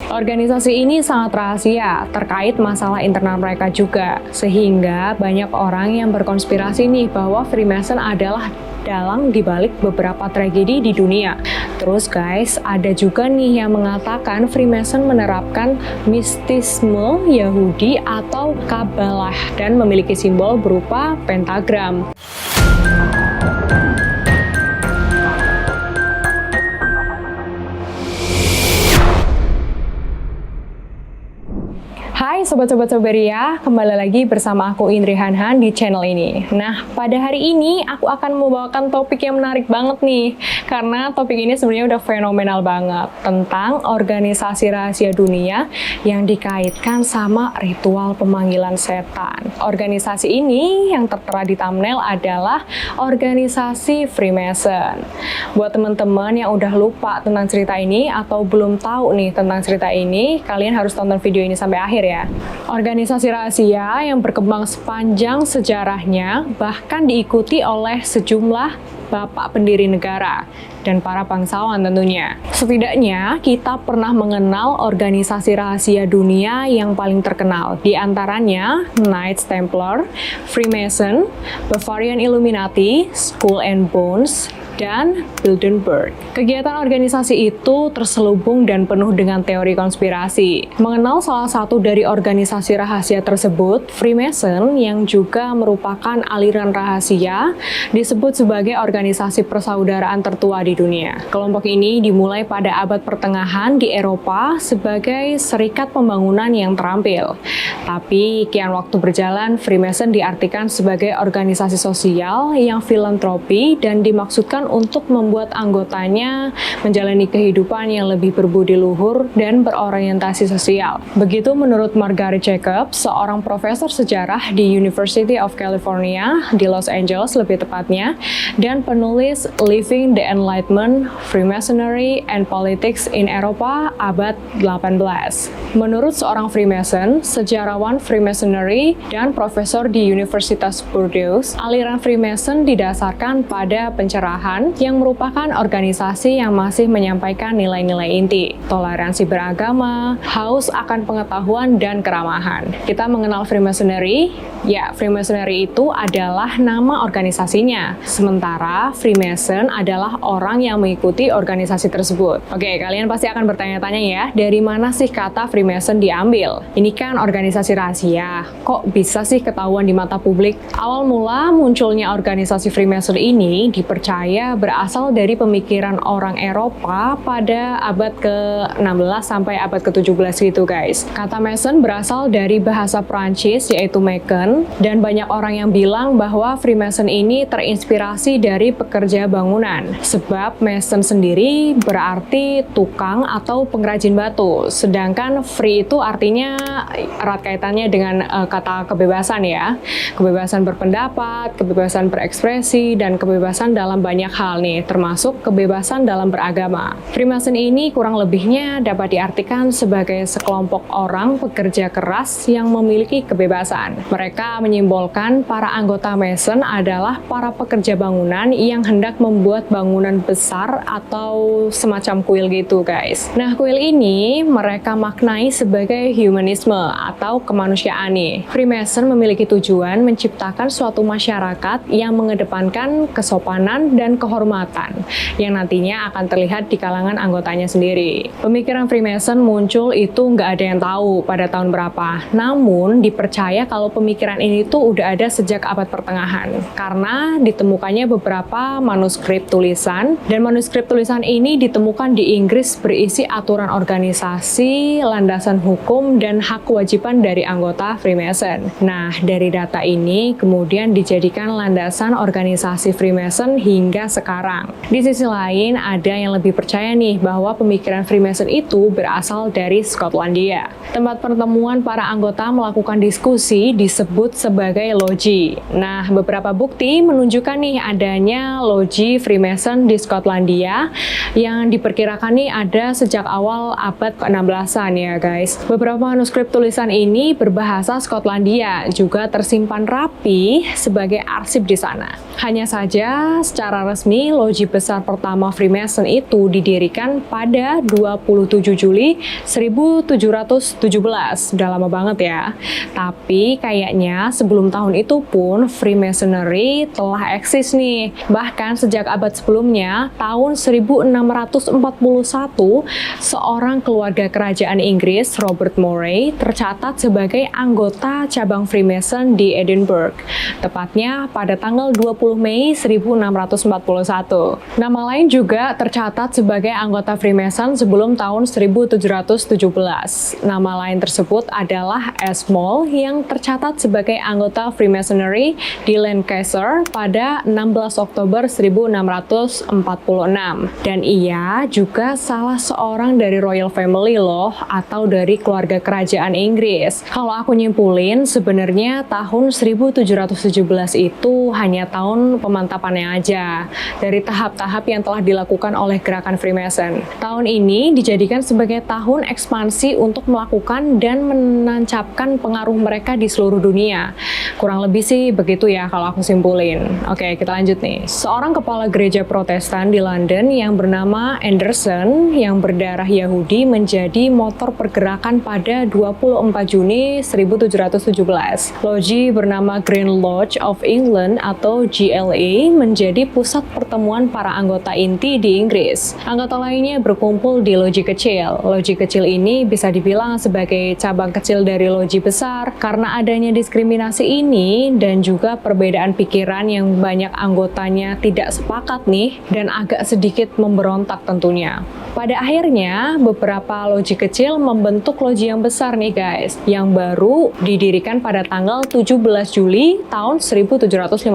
Organisasi ini sangat rahasia terkait masalah internal mereka juga, sehingga banyak orang yang berkonspirasi nih bahwa Freemason adalah dalang dibalik beberapa tragedi di dunia. Terus guys, ada juga nih yang mengatakan Freemason menerapkan mistisme Yahudi atau Kabalah dan memiliki simbol berupa pentagram. Hai sobat-sobat Soberia, kembali lagi bersama aku Indri Hanhan di channel ini. Nah, pada hari ini aku akan membawakan topik yang menarik banget nih, karena topik ini sebenarnya udah fenomenal banget, tentang organisasi rahasia dunia yang dikaitkan sama ritual pemanggilan setan. Organisasi ini yang tertera di thumbnail adalah organisasi Freemason. Buat teman-teman yang udah lupa tentang cerita ini atau belum tahu nih tentang cerita ini, kalian harus tonton video ini sampai akhir ya. Organisasi rahasia yang berkembang sepanjang sejarahnya bahkan diikuti oleh sejumlah bapak pendiri negara dan para bangsawan tentunya. Setidaknya kita pernah mengenal organisasi rahasia dunia yang paling terkenal, di antaranya Knights Templar, Freemason, Bavarian Illuminati, Skull and Bones, dan Bilderberg. Kegiatan organisasi itu terselubung dan penuh dengan teori konspirasi. Mengenal salah satu dari organisasi rahasia tersebut, Freemason, yang juga merupakan aliran rahasia, disebut sebagai organisasi persaudaraan tertua di dunia. Kelompok ini dimulai pada abad pertengahan di Eropa sebagai serikat pembangunan yang terampil. Tapi kian waktu berjalan, Freemason diartikan sebagai organisasi sosial yang filantropi dan dimaksudkan untuk membuat anggotanya menjalani kehidupan yang lebih berbudi luhur dan berorientasi sosial. Begitu menurut Margaret Jacobs, seorang profesor sejarah di University of California di Los Angeles lebih tepatnya, dan penulis Living the Enlightenment, Freemasonry and Politics in Eropa abad 18. Menurut seorang Freemason, sejarawan Freemasonry dan profesor di Universitas Bordeaux, aliran Freemason didasarkan pada pencerahan yang merupakan organisasi yang masih menyampaikan nilai-nilai inti, toleransi beragama, haus akan pengetahuan, dan keramahan. Kita mengenal Freemasonry, ya Freemasonry itu adalah nama organisasinya, sementara Freemason adalah orang yang mengikuti organisasi tersebut. Oke, kalian pasti akan bertanya-tanya ya, dari mana sih kata Freemason diambil? Ini kan organisasi rahasia, kok bisa sih ketahuan di mata publik? Awal mula munculnya organisasi Freemason ini dipercaya berasal dari pemikiran orang Eropa pada abad ke-16 sampai abad ke-17 gitu guys. Kata Mason berasal dari bahasa Prancis yaitu Macon, dan banyak orang yang bilang bahwa Freemason ini terinspirasi dari pekerja bangunan, sebab Mason sendiri berarti tukang atau pengrajin batu, sedangkan free itu artinya erat kaitannya dengan kata kebebasan ya, kebebasan berpendapat, kebebasan berekspresi, dan kebebasan dalam banyak hal nih, termasuk kebebasan dalam beragama. Freemason ini kurang lebihnya dapat diartikan sebagai sekelompok orang pekerja keras yang memiliki kebebasan. Mereka menyimbolkan para anggota Mason adalah para pekerja bangunan yang hendak membuat bangunan besar atau semacam kuil gitu guys. Nah, kuil ini mereka maknai sebagai humanisme atau kemanusiaan nih. Freemason memiliki tujuan menciptakan suatu masyarakat yang mengedepankan kesopanan dan kehormatan yang nantinya akan terlihat di kalangan anggotanya sendiri. Pemikiran Freemason muncul itu nggak ada yang tahu pada tahun berapa, namun dipercaya kalau pemikiran ini tuh udah ada sejak abad pertengahan karena ditemukannya beberapa manuskrip tulisan, dan manuskrip tulisan ini ditemukan di Inggris berisi aturan organisasi, landasan hukum, dan hak kewajiban dari anggota Freemason. Nah, dari data ini kemudian dijadikan landasan organisasi Freemason hingga sekarang. Di sisi lain, ada yang lebih percaya nih bahwa pemikiran Freemason itu berasal dari Skotlandia. Tempat pertemuan para anggota melakukan diskusi disebut sebagai loji. Nah, beberapa bukti menunjukkan nih adanya loji Freemason di Skotlandia yang diperkirakan nih ada sejak awal abad ke-16an ya guys. Beberapa manuskrip tulisan ini berbahasa Skotlandia juga tersimpan rapi sebagai arsip di sana. Hanya saja secara resmi, loji besar pertama Freemason itu didirikan pada 27 Juli 1717. Udah lama banget ya. Tapi kayaknya sebelum tahun itu pun Freemasonry telah eksis nih. Bahkan sejak abad sebelumnya, tahun 1641, seorang keluarga kerajaan Inggris, Robert Moray, tercatat sebagai anggota cabang Freemason di Edinburgh. Tepatnya pada tanggal 20 Mei 1641. Nama lain juga tercatat sebagai anggota Freemason sebelum tahun 1717. Nama lain tersebut adalah Ashmole yang tercatat sebagai anggota Freemasonry di Lancaster pada 16 Oktober 1646. Dan ia juga salah seorang dari Royal Family loh, atau dari keluarga kerajaan Inggris. Kalau aku nyimpulin, sebenarnya tahun 1717 itu hanya tahun pemantapannya aja dari tahap-tahap yang telah dilakukan oleh gerakan Freemason. Tahun ini dijadikan sebagai tahun ekspansi untuk melakukan dan menancapkan pengaruh mereka di seluruh dunia. Kurang lebih sih begitu ya kalau aku simpulin. Oke, kita lanjut nih. Seorang kepala gereja Protestan di London yang bernama Anderson yang berdarah Yahudi menjadi motor pergerakan pada 24 Juni 1717. Loji bernama Green Lodge of England atau GLE menjadi pusat pertemuan para anggota inti di Inggris. Anggota lainnya berkumpul di loji kecil. Loji kecil ini bisa dibilang sebagai cabang kecil dari loji besar karena adanya diskriminasi ini dan juga perbedaan pikiran yang banyak anggotanya tidak sepakat nih dan agak sedikit memberontak tentunya. Pada akhirnya, beberapa loji kecil membentuk loji yang besar nih guys, yang baru didirikan pada tanggal 17 Juli tahun 1751.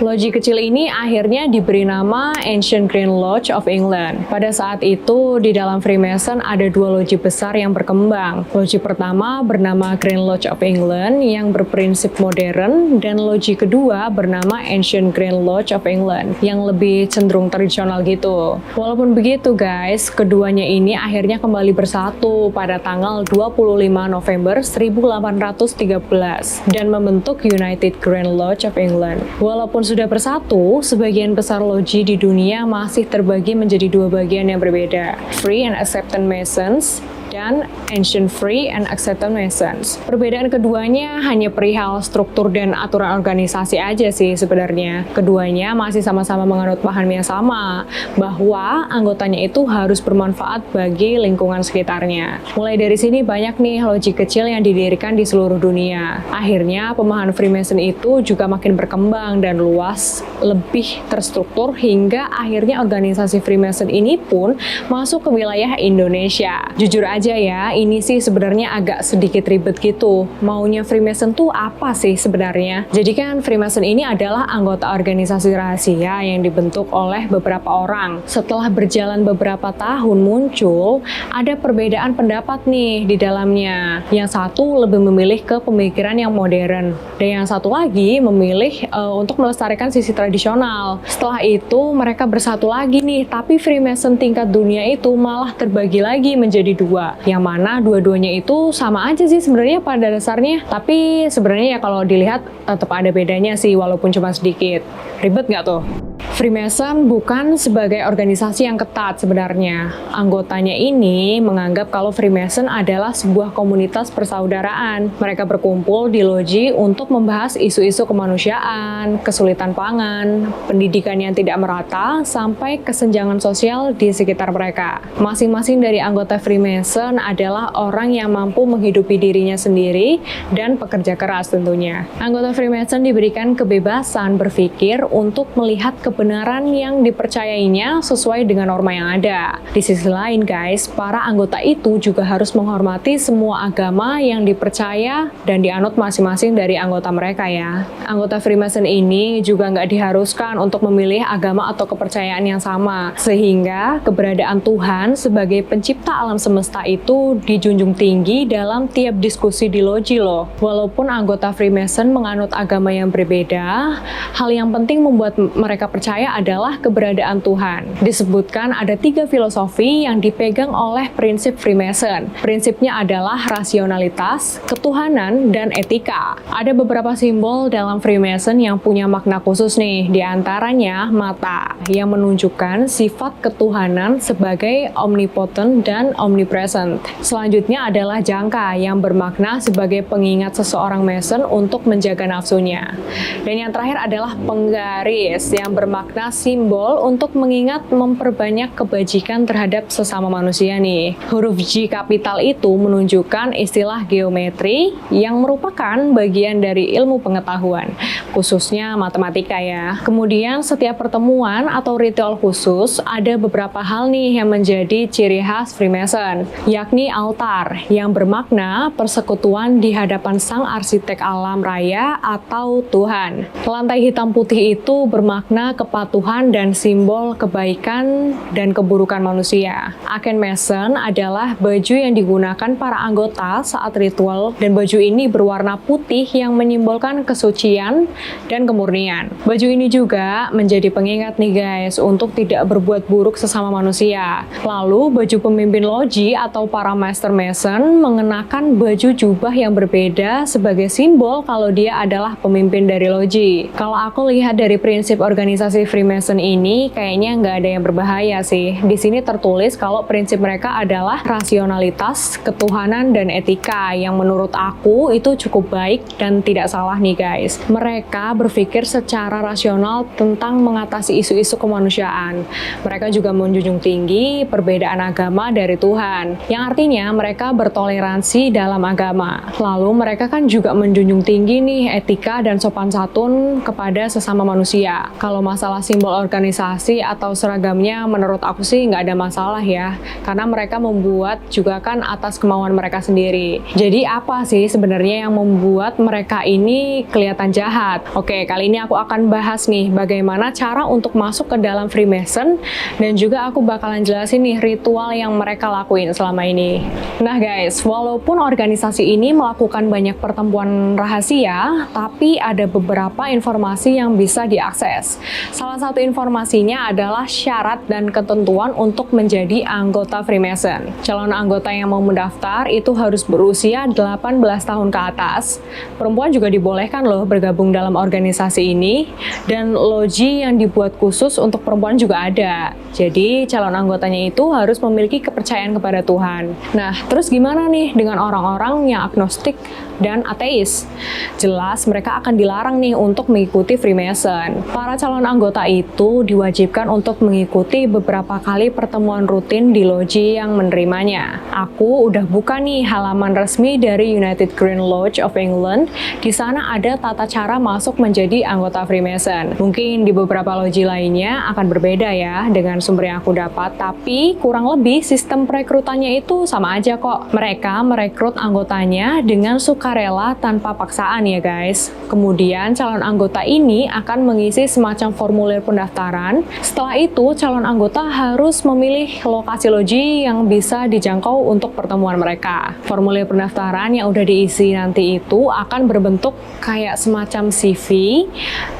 Loji kecil ini akhirnya diberi nama Ancient Green Lodge of England. Pada saat itu, di dalam Freemason ada dua loji besar yang berkembang. Loji pertama bernama Green Lodge of England yang berprinsip modern, dan loji kedua bernama Ancient Green Lodge of England yang lebih cenderung tradisional gitu. Walaupun begitu guys, keduanya ini akhirnya kembali bersatu pada tanggal 25 November 1813 dan membentuk United Grand Lodge of England. Walaupun sudah bersatu, sebagian besar loji di dunia masih terbagi menjadi dua bagian yang berbeda, Free and Accepted Masons dan Ancient Free and Accepted Masons. Perbedaan keduanya hanya perihal struktur dan aturan organisasi aja sih sebenarnya. Keduanya masih sama-sama menganut paham yang sama, bahwa anggotanya itu harus bermanfaat bagi lingkungan sekitarnya. Mulai dari sini banyak nih loji kecil yang didirikan di seluruh dunia. Akhirnya pemahaman Freemason itu juga makin berkembang dan luas, lebih terstruktur hingga akhirnya organisasi Freemason ini pun masuk ke wilayah Indonesia. Jujur aja ya, ini sih sebenarnya agak sedikit ribet gitu. Maunya Freemason tuh apa sih sebenarnya? Jadi kan Freemason ini adalah anggota organisasi rahasia yang dibentuk oleh beberapa orang. Setelah berjalan beberapa tahun muncul, ada perbedaan pendapat nih di dalamnya. Yang satu lebih memilih ke pemikiran yang modern, dan yang satu lagi memilih untuk melestarikan sisi tradisional. Setelah itu mereka bersatu lagi nih, tapi Freemason tingkat dunia itu malah terbagi lagi menjadi dua. Yang mana dua-duanya itu sama aja sih sebenarnya pada dasarnya, tapi sebenarnya ya kalau dilihat tetap ada bedanya sih walaupun cuma sedikit. Ribet nggak tuh? Freemason bukan sebagai organisasi yang ketat sebenarnya. Anggotanya ini menganggap kalau Freemason adalah sebuah komunitas persaudaraan. Mereka berkumpul di loji untuk membahas isu-isu kemanusiaan, kesulitan pangan, pendidikan yang tidak merata, sampai kesenjangan sosial di sekitar mereka. Masing-masing dari anggota Freemason adalah orang yang mampu menghidupi dirinya sendiri dan pekerja keras tentunya. Anggota Freemason diberikan kebebasan berpikir untuk melihat kebenaran yang dipercayainya sesuai dengan norma yang ada. Di sisi lain guys, para anggota itu juga harus menghormati semua agama yang dipercaya dan dianut masing-masing dari anggota mereka ya. Anggota Freemason ini juga nggak diharuskan untuk memilih agama atau kepercayaan yang sama, sehingga keberadaan Tuhan sebagai pencipta alam semesta itu dijunjung tinggi dalam tiap diskusi di loji loh. Walaupun anggota Freemason menganut agama yang berbeda, hal yang penting membuat mereka percaya percaya adalah keberadaan Tuhan. Disebutkan ada 3 filosofi yang dipegang oleh prinsip Freemason. Prinsipnya adalah rasionalitas, ketuhanan, dan etika. Ada beberapa simbol dalam Freemason yang punya makna khusus nih, diantaranya mata, yang menunjukkan sifat ketuhanan sebagai omnipotent dan omnipresent. Selanjutnya adalah jangka, yang bermakna sebagai pengingat seseorang Mason untuk menjaga nafsunya. Dan yang terakhir adalah penggaris yang bermakna simbol untuk mengingat memperbanyak kebajikan terhadap sesama manusia nih. Huruf G kapital itu menunjukkan istilah geometri yang merupakan bagian dari ilmu pengetahuan, khususnya matematika ya. Kemudian setiap pertemuan atau ritual khusus ada beberapa hal nih yang menjadi ciri khas Freemason, yakni altar yang bermakna persekutuan di hadapan sang arsitek alam raya atau Tuhan. Lantai hitam putih itu bermakna kepatuhan dan simbol kebaikan dan keburukan manusia. Aken Mason adalah baju yang digunakan para anggota saat ritual, dan baju ini berwarna putih yang menyimbolkan kesucian dan kemurnian. Baju ini juga menjadi pengingat nih guys untuk tidak berbuat buruk sesama manusia. Lalu baju pemimpin loji atau para Master Mason mengenakan baju jubah yang berbeda sebagai simbol kalau dia adalah pemimpin dari loji. Kalau aku lihat dari prinsip organisasi Freemason ini, kayaknya nggak ada yang berbahaya sih. Di sini tertulis kalau prinsip mereka adalah rasionalitas, ketuhanan, dan etika yang menurut aku itu cukup baik dan tidak salah nih guys. Mereka berpikir secara rasional tentang mengatasi isu-isu kemanusiaan. Mereka juga menjunjung tinggi perbedaan agama dari Tuhan, yang artinya mereka bertoleransi dalam agama. Lalu mereka kan juga menjunjung tinggi nih etika dan sopan santun kepada sesama manusia. Kalau masalah simbol organisasi atau seragamnya menurut aku sih nggak ada masalah ya, karena mereka membuat juga kan atas kemauan mereka sendiri. Jadi apa sih sebenarnya yang membuat mereka ini kelihatan jahat? Oke, kali ini aku akan bahas nih bagaimana cara untuk masuk ke dalam Freemason, dan juga aku bakalan jelasin nih ritual yang mereka lakuin selama ini. Nah guys, walaupun organisasi ini melakukan banyak pertemuan rahasia, tapi ada beberapa informasi yang bisa diakses. Salah satu informasinya adalah syarat dan ketentuan untuk menjadi anggota Freemason. Calon anggota yang mau mendaftar itu harus berusia 18 tahun ke atas. Perempuan juga dibolehkan loh bergabung dalam organisasi ini, dan loji yang dibuat khusus untuk perempuan juga ada. Jadi calon anggotanya itu harus memiliki kepercayaan kepada Tuhan. Nah, terus gimana nih dengan orang-orang yang agnostik dan ateis? Jelas mereka akan dilarang nih untuk mengikuti Freemason. Para calon anggota itu diwajibkan untuk mengikuti beberapa kali pertemuan rutin di loji yang menerimanya. Aku udah buka nih halaman resmi dari United Green Lodge of England. Di sana ada tata cara masuk menjadi anggota Freemason. Mungkin di beberapa loji lainnya akan berbeda ya dengan sumber yang aku dapat, tapi kurang lebih sistem perekrutannya itu sama aja kok. Mereka merekrut anggotanya dengan sukarela tanpa paksaan ya guys. Kemudian calon anggota ini akan mengisi semacam formulir pendaftaran. Setelah itu calon anggota harus memilih lokasi loji yang bisa dijangkau untuk pertemuan mereka. Formulir pendaftaran yang udah diisi nanti itu akan berbentuk kayak semacam CV.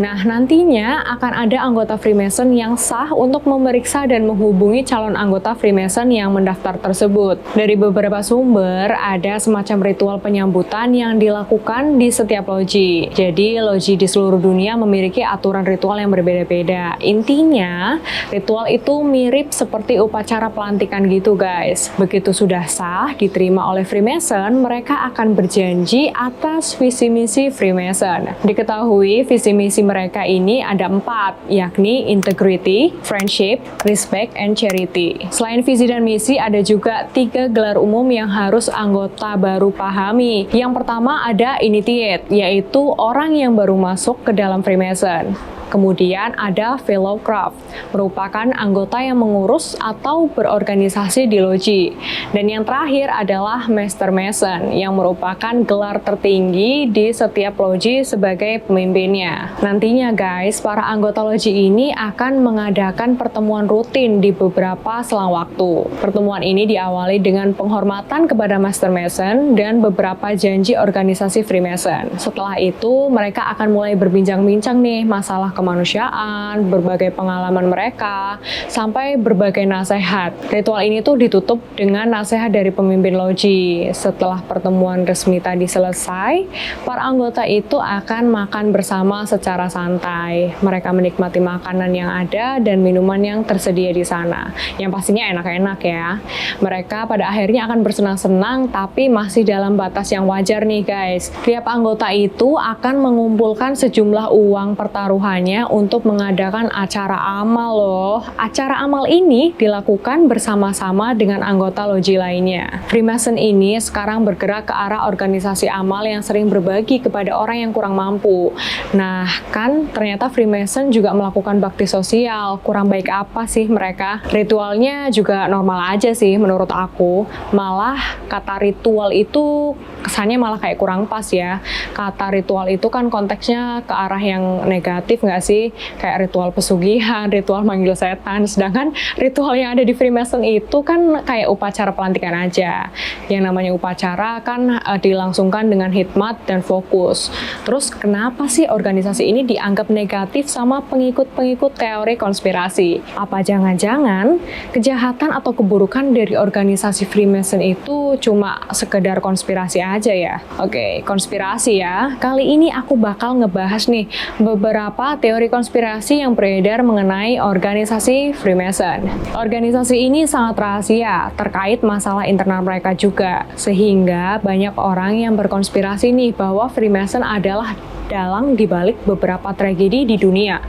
Nah, nantinya akan ada anggota Freemason yang sah untuk memeriksa dan menghubungi calon anggota Freemason yang mendaftar tersebut. Dari beberapa sumber, ada semacam ritual penyambutan yang dilakukan di setiap loji. Jadi, loji di seluruh dunia memiliki aturan ritual yang berbeda-beda. Intinya, ritual itu mirip seperti upacara pelantikan gitu guys. Begitu sudah sah, diterima oleh Freemason, mereka akan berjanji atas visi misi Freemason. Diketahui visi misi mereka ini ada 4, yakni integrity, friendship, respect, and charity. Selain visi dan misi, ada juga 3 gelar umum yang harus anggota baru pahami. Yang pertama ada initiate, yaitu orang yang baru masuk ke dalam Freemason. Kemudian ada Fellow Craft, merupakan anggota yang mengurus atau berorganisasi di loji. Dan yang terakhir adalah Master Mason, yang merupakan gelar tertinggi di setiap loji sebagai pemimpinnya. Nantinya guys, para anggota loji ini akan mengadakan pertemuan rutin di beberapa selang waktu. Pertemuan ini diawali dengan penghormatan kepada Master Mason dan beberapa janji organisasi Freemason. Setelah itu, mereka akan mulai berbincang-bincang nih masalah kemanusiaan, berbagai pengalaman mereka, sampai berbagai nasihat. Ritual ini tuh ditutup dengan nasihat dari pemimpin loji. Setelah pertemuan resmi tadi selesai, para anggota itu akan makan bersama secara santai. Mereka menikmati makanan yang ada dan minuman yang tersedia di sana. Yang pastinya enak-enak ya. Mereka pada akhirnya akan bersenang-senang, tapi masih dalam batas yang wajar nih guys. Tiap anggota itu akan mengumpulkan sejumlah uang pertaruhannya untuk mengadakan acara amal loh. Acara amal ini dilakukan bersama-sama dengan anggota loji lainnya. Freemason ini sekarang bergerak ke arah organisasi amal yang sering berbagi kepada orang yang kurang mampu. Nah, kan ternyata Freemason juga melakukan bakti sosial. Kurang baik apa sih mereka? Ritualnya juga normal aja sih menurut aku. Malah kata ritual itu kesannya malah kayak kurang pas ya. Kata ritual itu kan konteksnya ke arah yang negatif nggak sih? Kayak ritual pesugihan, ritual manggil setan. Sedangkan ritual yang ada di Freemason itu kan kayak upacara pelantikan aja. Yang namanya upacara kan dilangsungkan dengan hikmat dan fokus. Terus kenapa sih organisasi ini dianggap negatif sama pengikut-pengikut teori konspirasi? Apa jangan-jangan kejahatan atau keburukan dari organisasi Freemason itu cuma sekedar konspirasi aja ya? Oke, konspirasi ya. Kali ini aku bakal ngebahas nih beberapa teori konspirasi yang beredar mengenai organisasi Freemason. Organisasi ini sangat rahasia terkait masalah internal mereka juga, sehingga banyak orang yang berkonspirasi nih bahwa Freemason adalah dalang dibalik beberapa tragedi di dunia.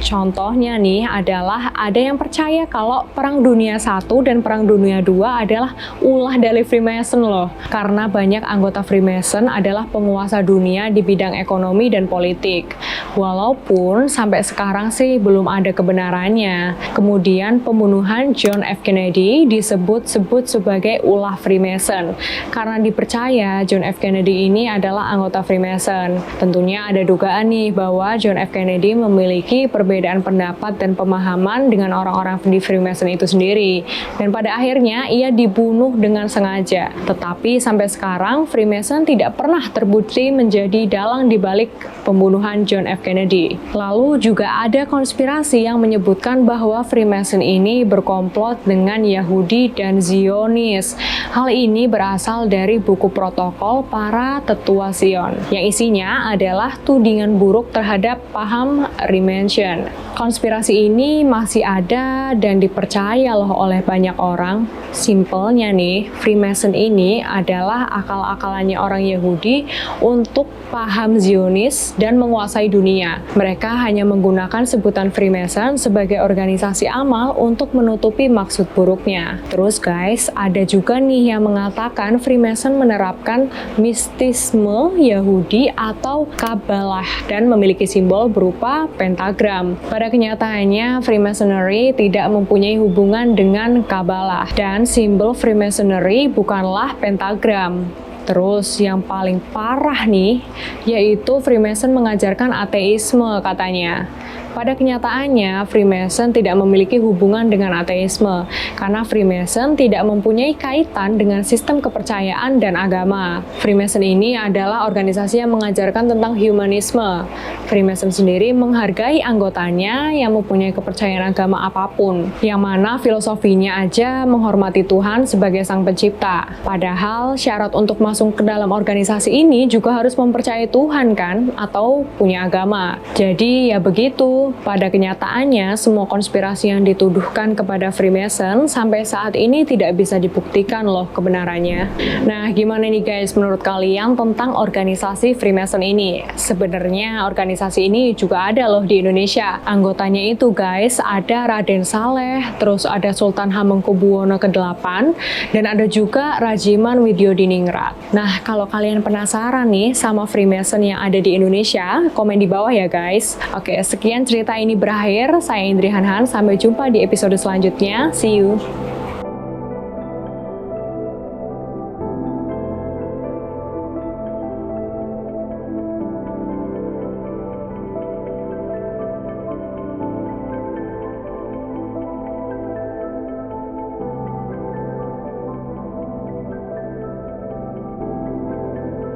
Contohnya nih adalah ada yang percaya kalau Perang Dunia I dan Perang Dunia II adalah ulah dari Freemason loh. Karena banyak anggota Freemason adalah penguasa dunia di bidang ekonomi dan politik. Walaupun sampai sekarang sih belum ada kebenarannya. Kemudian pembunuhan John F. Kennedy disebut-sebut sebagai ulah Freemason. Karena dipercaya John F. Kennedy ini adalah anggota Freemason. Tentunya ada dugaan nih bahwa John F. Kennedy memiliki perbedaan pendapat dan pemahaman dengan orang-orang di Freemason itu sendiri. Dan pada akhirnya ia dibunuh dengan sengaja. Tetapi sampai sekarang Freemason tidak pernah terbukti menjadi dalang dibalik pembunuhan John F. Kennedy. Lalu juga ada konspirasi yang menyebutkan bahwa Freemason ini berkomplot dengan Yahudi dan Zionis. Hal ini berasal dari buku protokol para tetua Zion, yang isinya adalah tudingan buruk terhadap paham Freemason. Konspirasi ini masih ada dan dipercaya loh oleh banyak orang. Simpelnya nih, Freemason ini adalah akal-akalannya orang Yahudi untuk paham Zionis dan menguasai dunia. Mereka hanya menggunakan sebutan Freemason sebagai organisasi amal untuk menutupi maksud buruknya. Terus guys, ada juga nih yang mengatakan Freemason menerapkan mistisme Yahudi atau Kabbalah dan memiliki simbol berupa pentagram. Pada kenyataannya, Freemasonry tidak mempunyai hubungan dengan Kabbalah dan simbol Freemasonry bukanlah pentagram. Terus yang paling parah nih, yaitu Freemason mengajarkan ateisme katanya. Pada kenyataannya, Freemason tidak memiliki hubungan dengan ateisme, karena Freemason tidak mempunyai kaitan dengan sistem kepercayaan dan agama. Freemason ini adalah organisasi yang mengajarkan tentang humanisme. Freemason sendiri menghargai anggotanya yang mempunyai kepercayaan agama apapun, yang mana filosofinya aja menghormati Tuhan sebagai Sang Pencipta. Padahal syarat untuk masuk ke dalam organisasi ini juga harus mempercayai Tuhan kan, atau punya agama. Jadi ya begitu. Pada kenyataannya, semua konspirasi yang dituduhkan kepada Freemason sampai saat ini tidak bisa dibuktikan loh kebenarannya. Nah, gimana nih guys menurut kalian tentang organisasi Freemason ini? Sebenarnya organisasi ini juga ada loh di Indonesia. Anggotanya itu guys, ada Raden Saleh, terus ada Sultan Hamengkubuwono ke-8, dan ada juga Rajiman Widyodiningrat. Nah, kalau kalian penasaran nih sama Freemason yang ada di Indonesia, komen di bawah ya guys. Oke, sekian cerita ini berakhir. Saya Indri Hanhan, sampai jumpa di episode selanjutnya. See you!